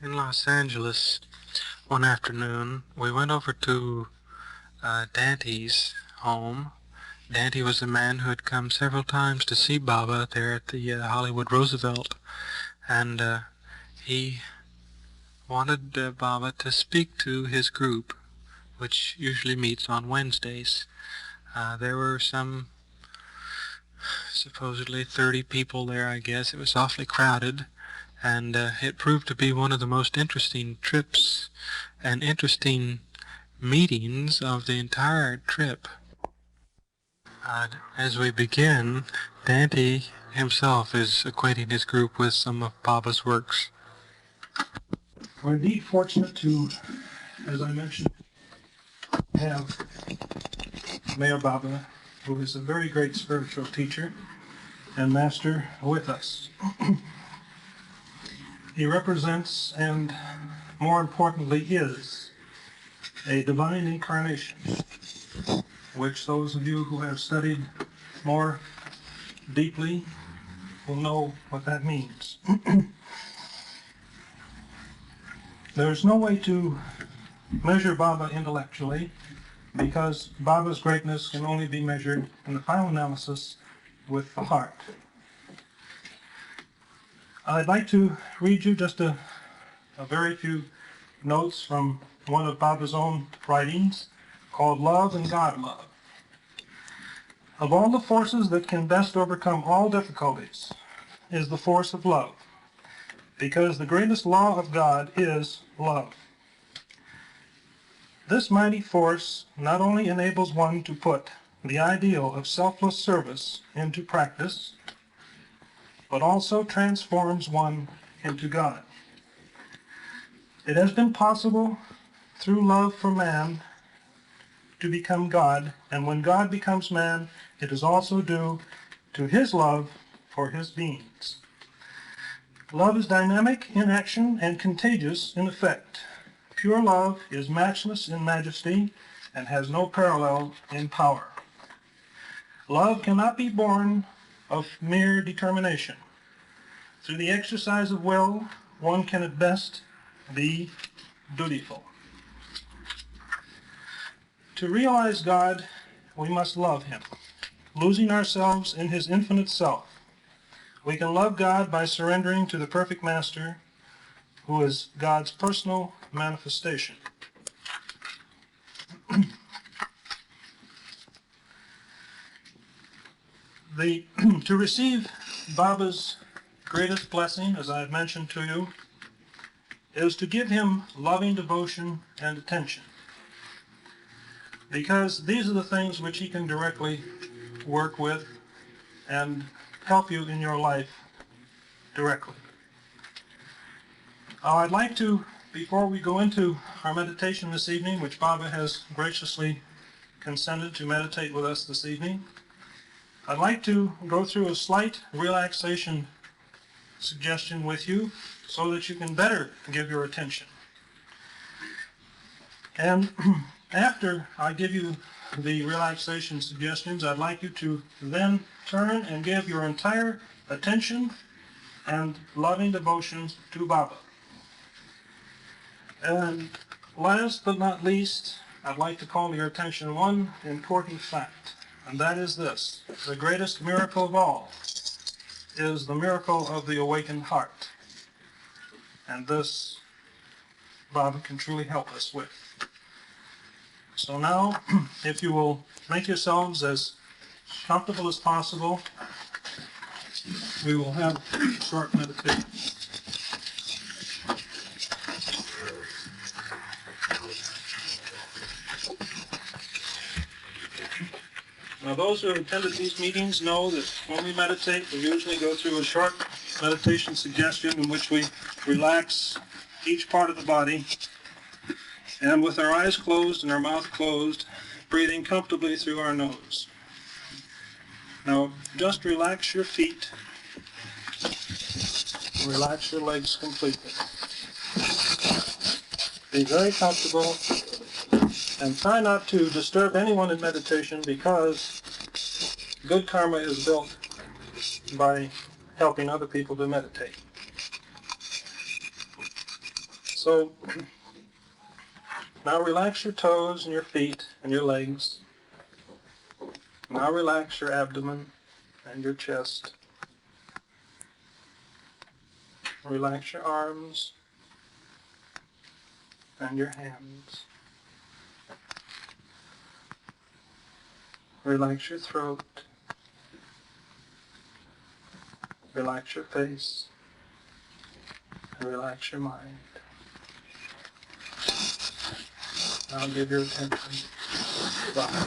In Los Angeles, one afternoon, we went over to Dante's home. Dante was a man who had come several times to see Baba there at the Hollywood Roosevelt, and he wanted Baba to speak to his group, which usually meets on Wednesdays. There were some supposedly 30 people there, I guess. It was awfully crowded, and it proved to be one of the most interesting trips and interesting meetings of the entire trip. As we begin, Dante himself is acquainting his group with some of Baba's works. We're indeed fortunate to, as I mentioned, have Mayor Baba, who is a very great spiritual teacher and master, with us. He represents, and more importantly is, a divine incarnation, which those of you who have studied more deeply will know what that means. There's no way to measure Baba intellectually, because Baba's greatness can only be measured in the final analysis with the heart. I'd like to read you just a very few notes from one of Baba's own writings called Love and God Love. Of all the forces that can best overcome all difficulties is the force of love, because the greatest law of God is love. This mighty force not only enables one to put the ideal of selfless service into practice, but also transforms one into God. It has been possible through love for man to become God, and when God becomes man, it is also due to his love for his beings. Love is dynamic in action and contagious in effect. Pure love is matchless in majesty and has no parallel in power. Love cannot be born of mere determination. Through the exercise of will, one can at best be dutiful. To realize God, we must love him, losing ourselves in his infinite self. We can love God by surrendering to the perfect Master, who is God's personal manifestation. To receive Baba's greatest blessing, as I have mentioned to you, is to give him loving devotion and attention, because these are the things which he can directly work with and help you in your life directly. I'd like to, before we go into our meditation this evening, which Baba has graciously consented to meditate with us this evening, I'd like to go through a slight relaxation suggestion with you so that you can better give your attention. And after I give you the relaxation suggestions, I'd like you to then turn and give your entire attention and loving devotion to Baba. And last but not least, I'd like to call your attention to one important fact, and that is this: the greatest miracle of all is the miracle of the awakened heart. And this Baba can truly help us with. So now, if you will make yourselves as comfortable as possible, we will have a short meditation. Now, those who have attended these meetings know that when we meditate, we usually go through a short meditation suggestion in which we relax each part of the body, and with our eyes closed and our mouth closed, breathing comfortably through our nose. Now, just relax your feet, relax your legs completely. Be very comfortable, and try not to disturb anyone in meditation, because good karma is built by helping other people to meditate. So now relax your toes and your feet and your legs. Now relax your abdomen and your chest. Relax your arms and your hands. Relax your throat. Relax your face. And relax your mind. Now give your attention to the body.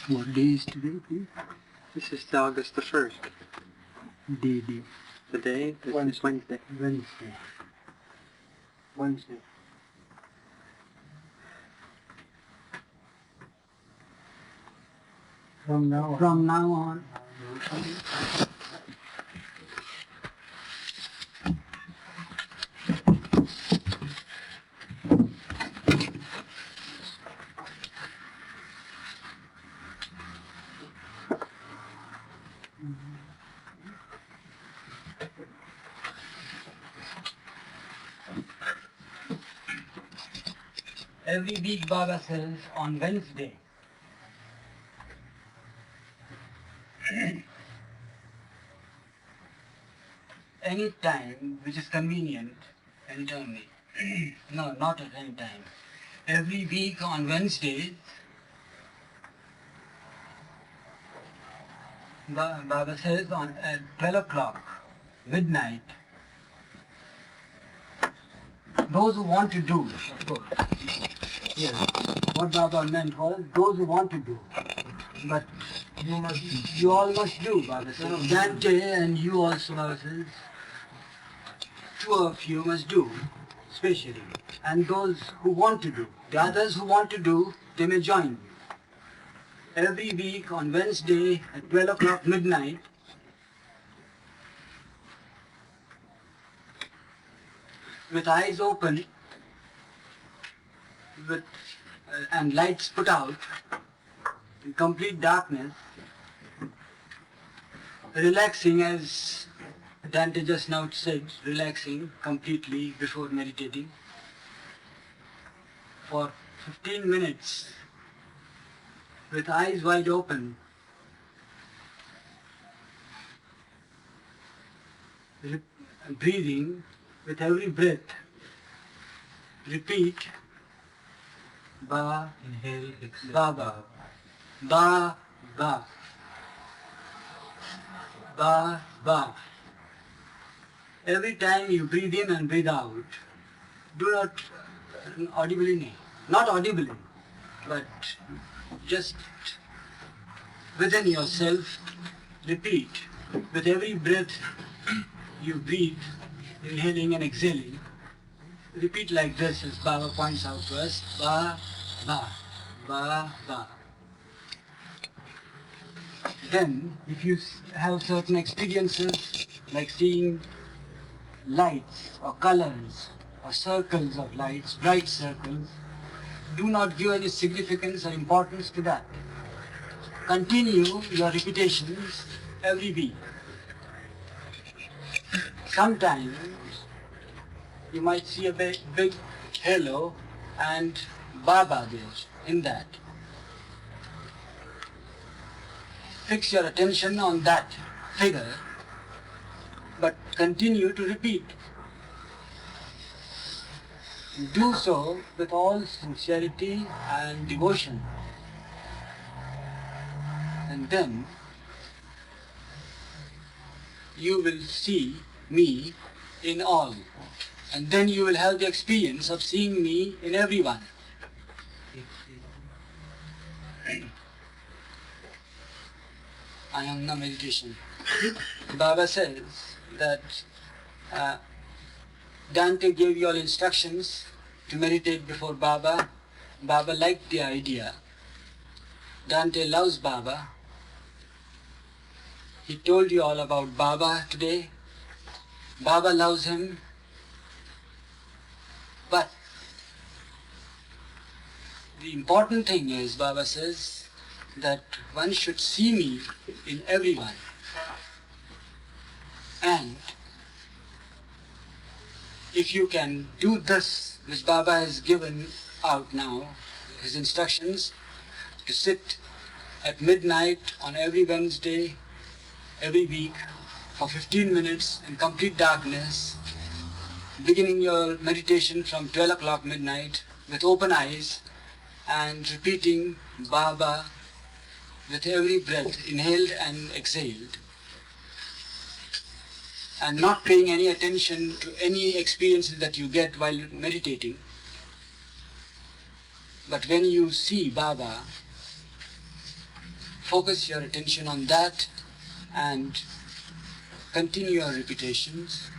What day is today, please? This is August the 1st. Day. The day? This is Wednesday. Wednesday. From now on. Every week Baba says on Wednesday, any time which is convenient, any time. No, not at any time. Every week on Wednesdays, Baba says at 12 o'clock, midnight, those who want to do, of course. Yes, what Baba meant was those who want to do. But you all must do, Baba says. Dante and you also, Baba says, two of you must do, especially. And those who want to do. The others who want to do, they may join you. Every week on Wednesday at 12 o'clock midnight, with eyes open, and lights put out, in complete darkness, relaxing as Dante just now said, relaxing completely before meditating for 15 minutes with eyes wide open, breathing with every breath. Repeat, Ba, Inhale, exhale. Baba, Ba, Ba, Ba, Ba. Every time you breathe in and breathe out, do not not audibly, but just within yourself, repeat. With every breath you breathe, inhaling and exhaling, repeat like this as Baba points out to us, Ba, Ba, Ba, Ba. Then, if you have certain experiences like seeing lights or colors or circles of lights, bright circles, do not give any significance or importance to that. Continue your repetitions every week. Sometimes you might see a big halo and Baba there in that. Fix your attention on that figure, but continue to repeat. Do so with all sincerity and devotion. and then you will see me in all. And then you will have the experience of seeing me in everyone. Ayana meditation. Baba says that Dante gave you all instructions to meditate before Baba. Baba liked the idea. Dante loves Baba. He told you all about Baba today. Baba loves him. But the important thing is, Baba says, that one should see me in everyone. And if you can do this, which Baba has given out now, his instructions, to sit at midnight on every Wednesday, every week, for 15 minutes in complete darkness, beginning your meditation from 12 o'clock midnight with open eyes and repeating Baba with every breath, inhaled and exhaled, and not paying any attention to any experiences that you get while meditating. But when you see Baba, focus your attention on that and continue your repetitions,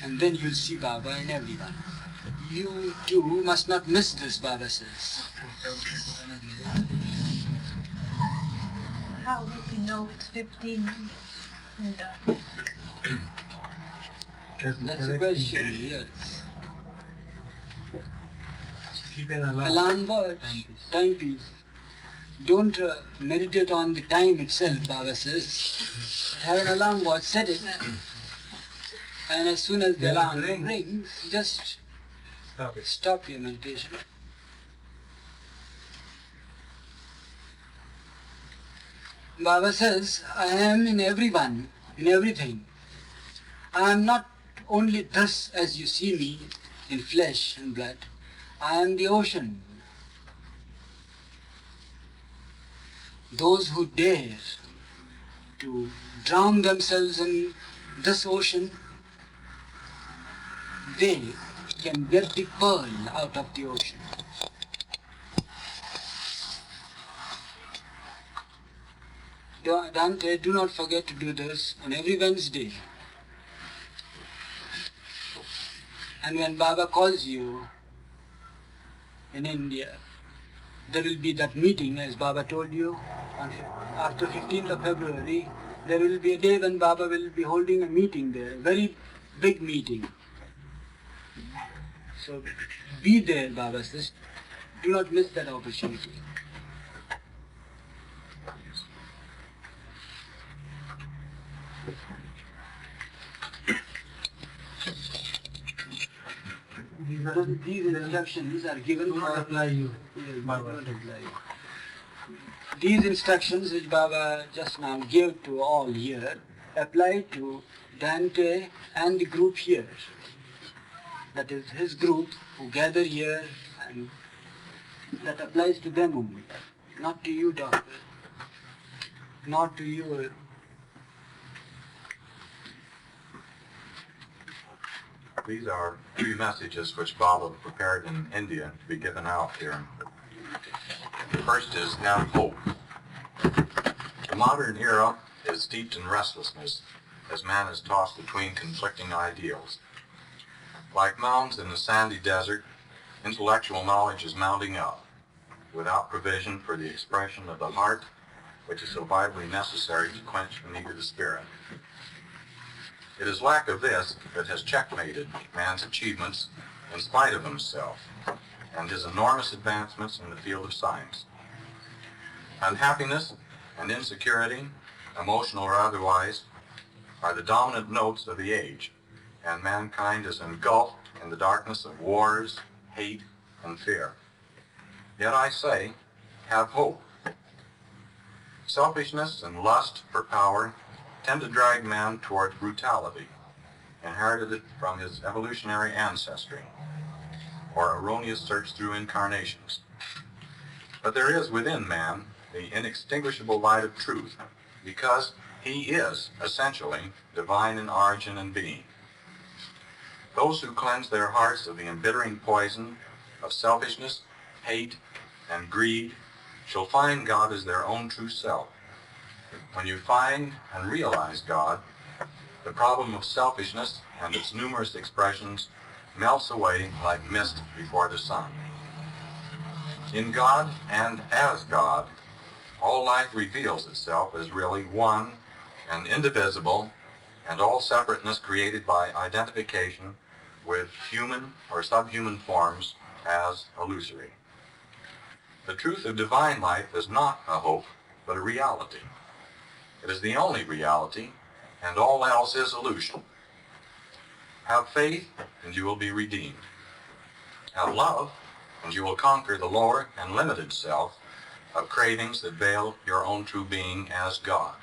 and then you'll see Baba in everyone. You too must not miss this, Baba says. How would we know it's 15 and That's the question, yes. Keep it alive. Alarm word, timepiece. Don't meditate on the time itself, Baba says. Have an alarm watch, set it. And as soon as the alarm rings, just stop your meditation. Baba says, I am in everyone, in everything. I am not only thus as you see me in flesh and blood. I am the ocean. Those who dare to drown themselves in this ocean, they can get the pearl out of the ocean. Dante, do not forget to do this on every Wednesday. And when Baba calls you in India, there will be that meeting, as Baba told you, after 15th of February, there will be a day when Baba will be holding a meeting there, a very big meeting. So be there, Baba says. Do not miss that opportunity. These instructions are given for apply you. These instructions which Baba just now gave to all here apply to Dante and the group here. That is his group who gather here, and that applies to them only. Not to you, doctor. Not to you. These are three messages which Baba prepared in India to be given out here. The first is have hope. The modern era is steeped in restlessness as man is tossed between conflicting ideals. Like mounds in the sandy desert, intellectual knowledge is mounting up, without provision for the expression of the heart, which is so vitally necessary to quench the need of the spirit. It is lack of this that has checkmated man's achievements in spite of himself and his enormous advancements in the field of science. Unhappiness and insecurity, emotional or otherwise, are the dominant notes of the age, and mankind is engulfed in the darkness of wars, hate, and fear. Yet I say, have hope. Selfishness and lust for power tend to drag man towards brutality, inherited from his evolutionary ancestry, or erroneous search through incarnations. But there is within man the inextinguishable light of truth, because he is essentially divine in origin and being. Those who cleanse their hearts of the embittering poison of selfishness, hate, and greed shall find God as their own true self. When you find and realize God, the problem of selfishness and its numerous expressions melts away like mist before the sun. In God and as God, all life reveals itself as really one and indivisible, and all separateness created by identification with human or subhuman forms as illusory. The truth of divine life is not a hope, but a reality. It is the only reality, and all else is illusion. Have faith, and you will be redeemed. Have love, and you will conquer the lower and limited self of cravings that veil your own true being as God.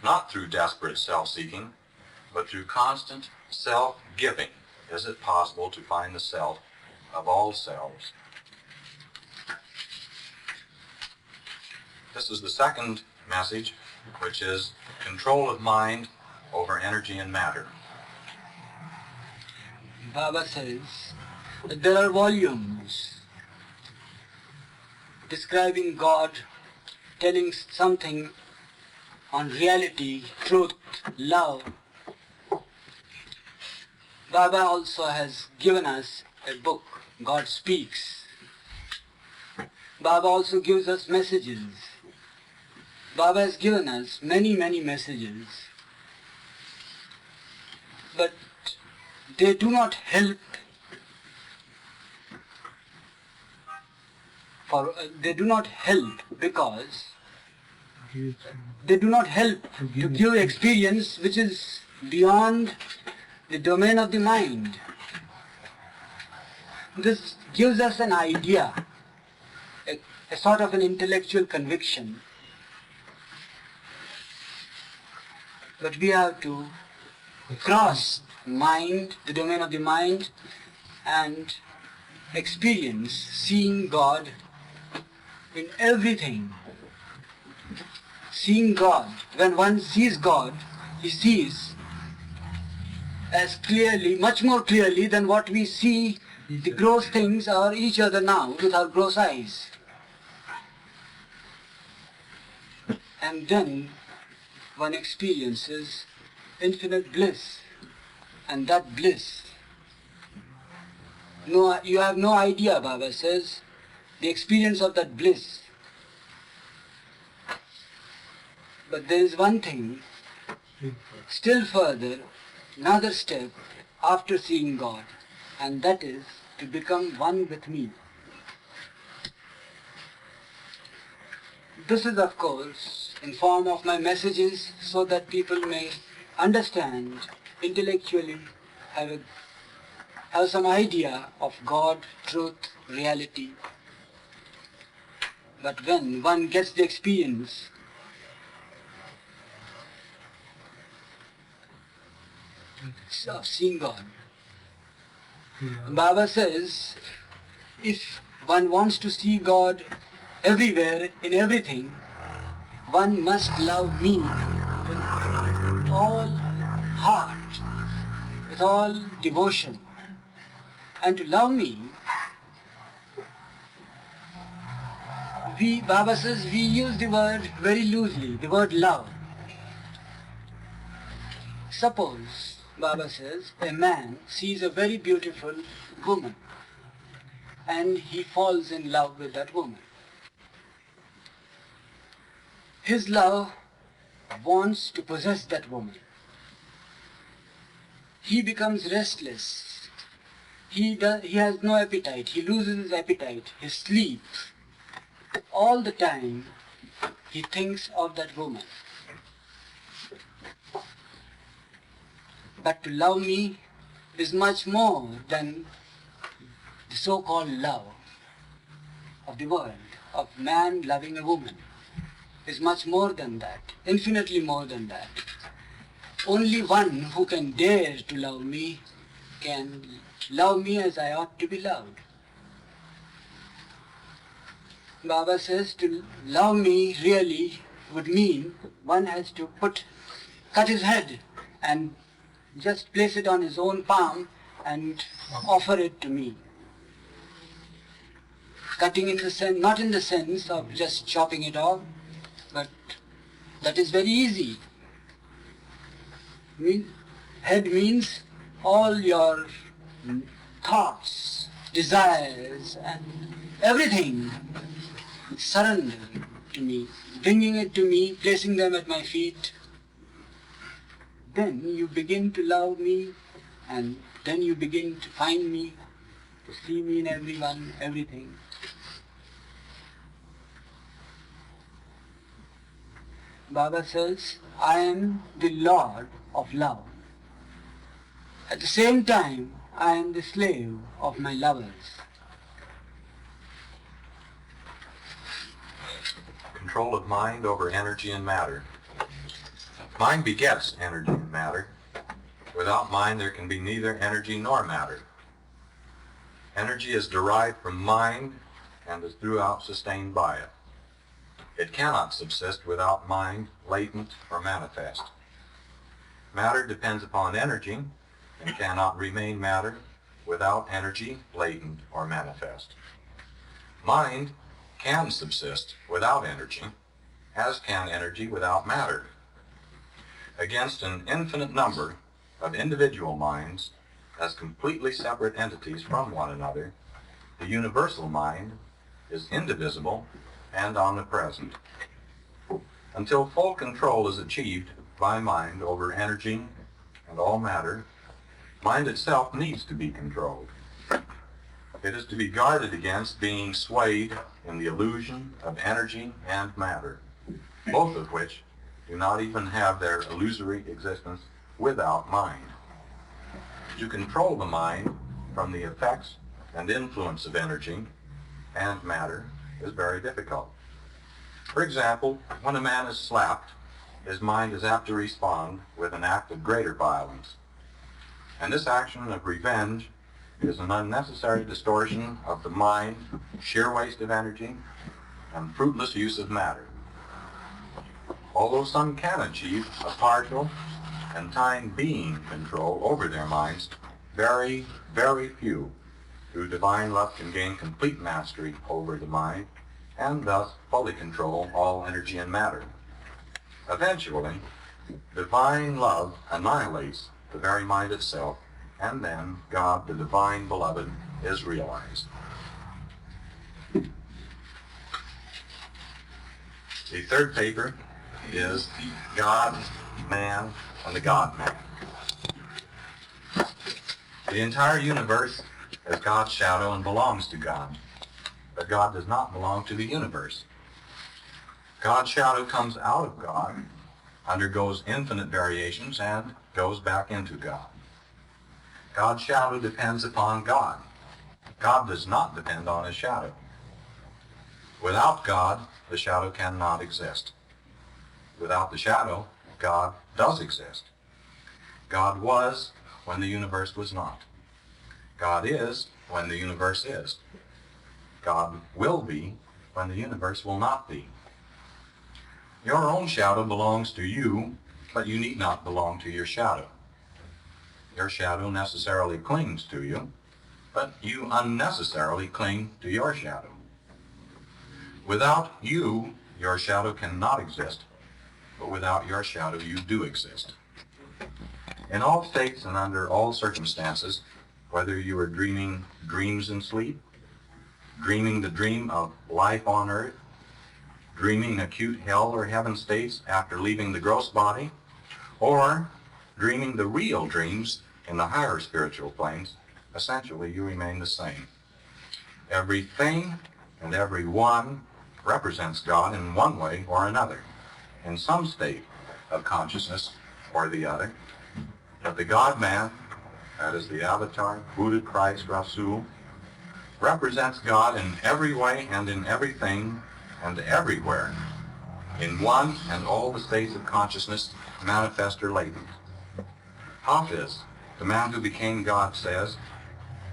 Not through desperate self-seeking, but through constant self-giving is it possible to find the self of all selves. This is the second message, which is control of mind over energy and matter. Baba says that there are volumes describing God, telling something on reality, truth, love. Baba also has given us a book, God Speaks. Baba also gives us messages. Baba has given us many, many messages, but they do not help because they do not help to give experience which is beyond the domain of the mind. This gives us an idea, a sort of an intellectual conviction. But we have to cross mind, the domain of the mind, and experience seeing God in everything. Seeing God. When one sees God, he sees as clearly, much more clearly than what we see the gross things or each other now with our gross eyes. And then one experiences infinite bliss. And that bliss, no, you have no idea, Baba says, the experience of that bliss. But there is one thing, still further, another step after seeing God, and that is to become one with me. This is, of course, in form of my messages so that people may understand intellectually, have some idea of God, truth, reality. But when one gets the experience, of seeing God, Baba says, if one wants to see God everywhere, in everything, one must love me with all heart, with all devotion. And to love me, Baba says, we use the word very loosely, the word love. Suppose, Baba says, a man sees a very beautiful woman and he falls in love with that woman. His love wants to possess that woman. He becomes restless. He has no appetite. He loses his appetite, his sleep. All the time he thinks of that woman. But to love me is much more than the so-called love of the world, of man loving a woman. Is much more than that, infinitely more than that. Only one who can dare to love me can love me as I ought to be loved. Baba says to love me really would mean one has to cut his head and just place it on his own palm and offer it to me. Cutting in the sense, not in the sense of just chopping it off, but that is very easy. Head means all your thoughts, desires, and everything. Surrender to me, bringing it to me, placing them at my feet. Then you begin to love me, and then you begin to find me, to see me in everyone, everything. Baba says, I am the Lord of love. At the same time, I am the slave of my lovers. Control of mind over energy and matter. Mind begets energy and matter. Without mind, there can be neither energy nor matter. Energy is derived from mind and is throughout sustained by it. It cannot subsist without mind, latent or manifest. Matter depends upon energy and cannot remain matter without energy, latent or manifest. Mind can subsist without energy, as can energy without matter. Against an infinite number of individual minds as completely separate entities from one another, the universal mind is indivisible and omnipresent. Until full control is achieved by mind over energy and all matter, mind itself needs to be controlled. It is to be guarded against being swayed in the illusion of energy and matter, both of which do not even have their illusory existence without mind. To control the mind from the effects and influence of energy and matter is very difficult. For example, when a man is slapped, his mind is apt to respond with an act of greater violence. And this action of revenge is an unnecessary distortion of the mind, sheer waste of energy, and fruitless use of matter. Although some can achieve a partial and time-being control over their minds, very, very few through divine love can gain complete mastery over the mind and thus fully control all energy and matter. Eventually, divine love annihilates the very mind itself, and then God, the divine beloved, is realized. The third paper is God, Man, and the God-Man. The entire universe is God's shadow and belongs to God, but God does not belong to the universe. God's shadow comes out of God, undergoes infinite variations, and goes back into God. God's shadow depends upon God. God does not depend on his shadow. Without God, the shadow cannot exist. Without the shadow, God does exist. God was when the universe was not. God is when the universe is. God will be when the universe will not be. Your own shadow belongs to you, but you need not belong to your shadow. Your shadow necessarily clings to you, but you unnecessarily cling to your shadow. Without you, your shadow cannot exist, but without your shadow, you do exist. In all states and under all circumstances, whether you are dreaming dreams in sleep, dreaming the dream of life on earth, dreaming acute hell or heaven states after leaving the gross body, or dreaming the real dreams in the higher spiritual planes, essentially you remain the same. Everything and everyone represents God in one way or another, in some state of consciousness or the other. But the God-Man, that is the Avatar, Buddha, Christ, Rasul, represents God in every way and in everything and everywhere, in one and all the states of consciousness, manifest or latent. Hafiz, the man who became God, says,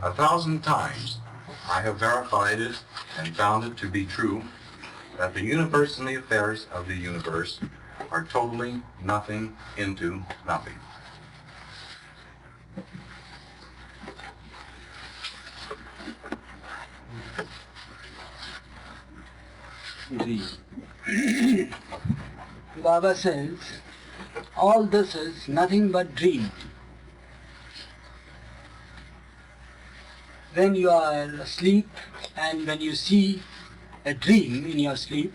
1,000 times I have verified it and found it to be true that the universe and the affairs of the universe are totally nothing into nothing. Baba says, all this is nothing but dream. When you are asleep and when you see a dream in your sleep,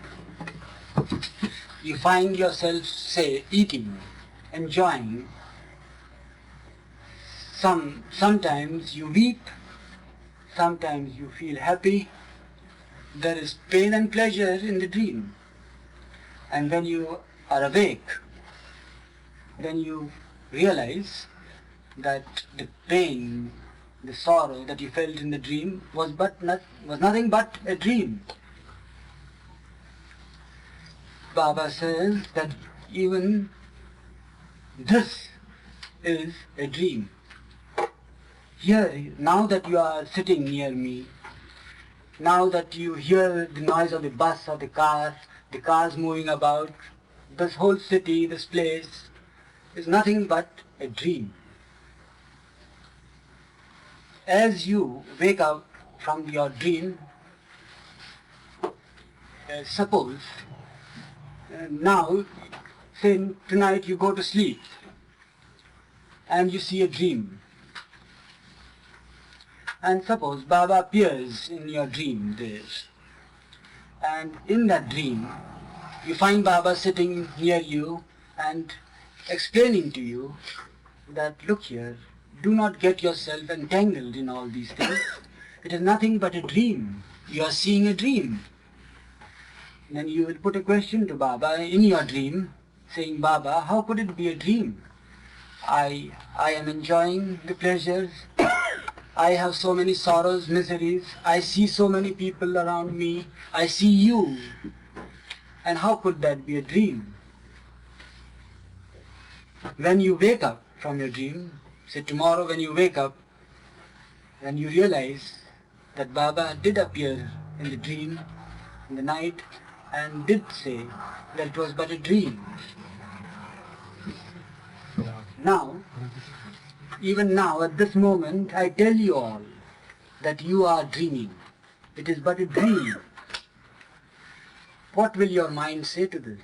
you find yourself, say, eating, enjoying. Sometimes you weep, sometimes you feel happy. There is pain and pleasure in the dream. And when you are awake, then you realize that the pain, the sorrow that you felt in the dream was nothing but a dream. Baba says that even this is a dream. Here, now that you are sitting near me, now that you hear the noise of the bus or the cars moving about, this whole city, this place, is nothing but a dream. As you wake up from your dream, suppose, now, say tonight you go to sleep and you see a dream. And suppose Baba appears in your dream there. And in that dream, you find Baba sitting near you and explaining to you that, look here, do not get yourself entangled in all these things. It is nothing but a dream. You are seeing a dream. Then you will put a question to Baba in your dream, saying, Baba, how could it be a dream? I am enjoying the pleasures. I have so many sorrows, miseries. I see so many people around me. I see you. And how could that be a dream? When you wake up from your dream, say tomorrow when you wake up, then you realize that Baba did appear in the dream, in the night, and did say that it was but a dream. Now, even now, at this moment, I tell you all that you are dreaming. It is but a dream. What will your mind say to this?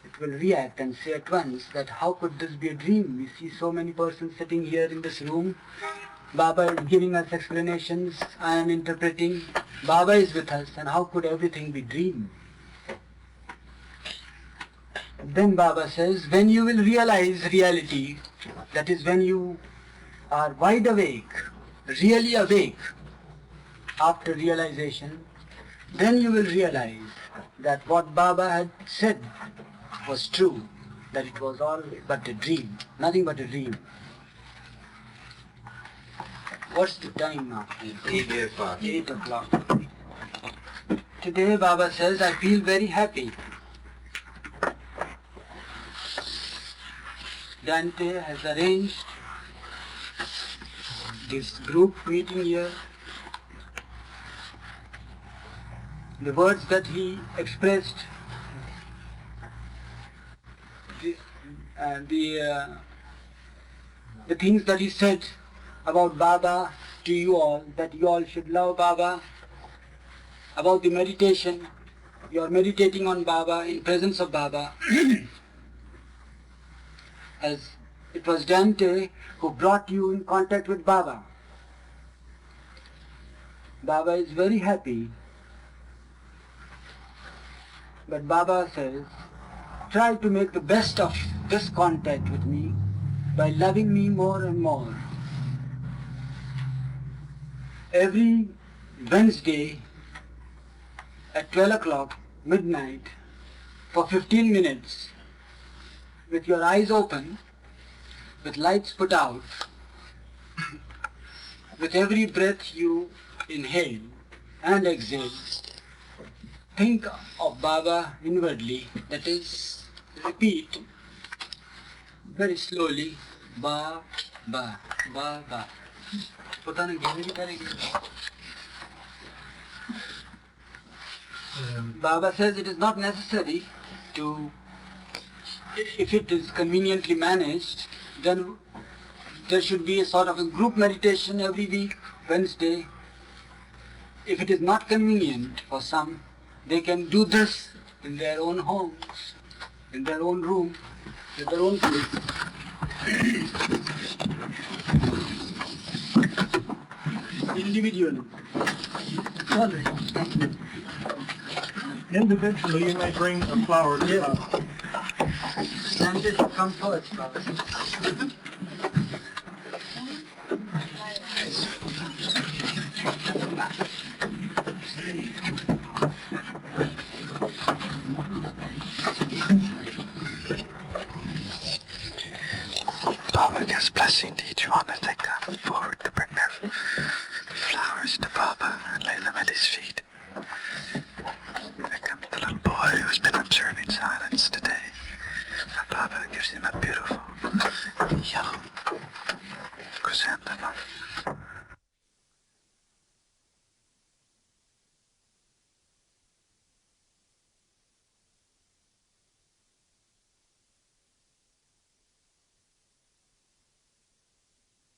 It will react and say at once that how could this be a dream? We see so many persons sitting here in this room. Baba is giving us explanations. I am interpreting. Baba is with us, and how could everything be dream? Then Baba says, when you will realize reality, that is when you are wide awake, really awake after realization, then you will realize that what Baba had said was true, that it was all but a dream, nothing but a dream. What's the time now? 8 o'clock. 8 o'clock. Today Baba says, I feel very happy. Dante has arranged this group meeting here. The words that he expressed, the things that he said about Baba to you all, that you all should love Baba, about the meditation, you are meditating on Baba, in presence of Baba. As it was Dante who brought you in contact with Baba. Baba is very happy. But Baba says, try to make the best of this contact with me by loving me more and more. Every Wednesday at 12 o'clock, midnight, for 15 minutes, with your eyes open, with lights put out, with every breath you inhale and exhale, think of Baba inwardly, that is, repeat very slowly, Ba, Ba, Ba, Ba. Baba says it is not necessary to, if it is conveniently managed, then there should be a sort of a group meditation every week, Wednesday. If it is not convenient for some, they can do this in their own homes, in their own room, in their own place. Individually. Individually, you may bring a flower to Yeah. Baba. And this will come first, Baba. Baba gives blessing to each one as they come forward to bring their flowers to Baba and lay them at his feet. There comes the little boy who's been observing silence today. And Baba gives him a beautiful yellow chrysanthemum.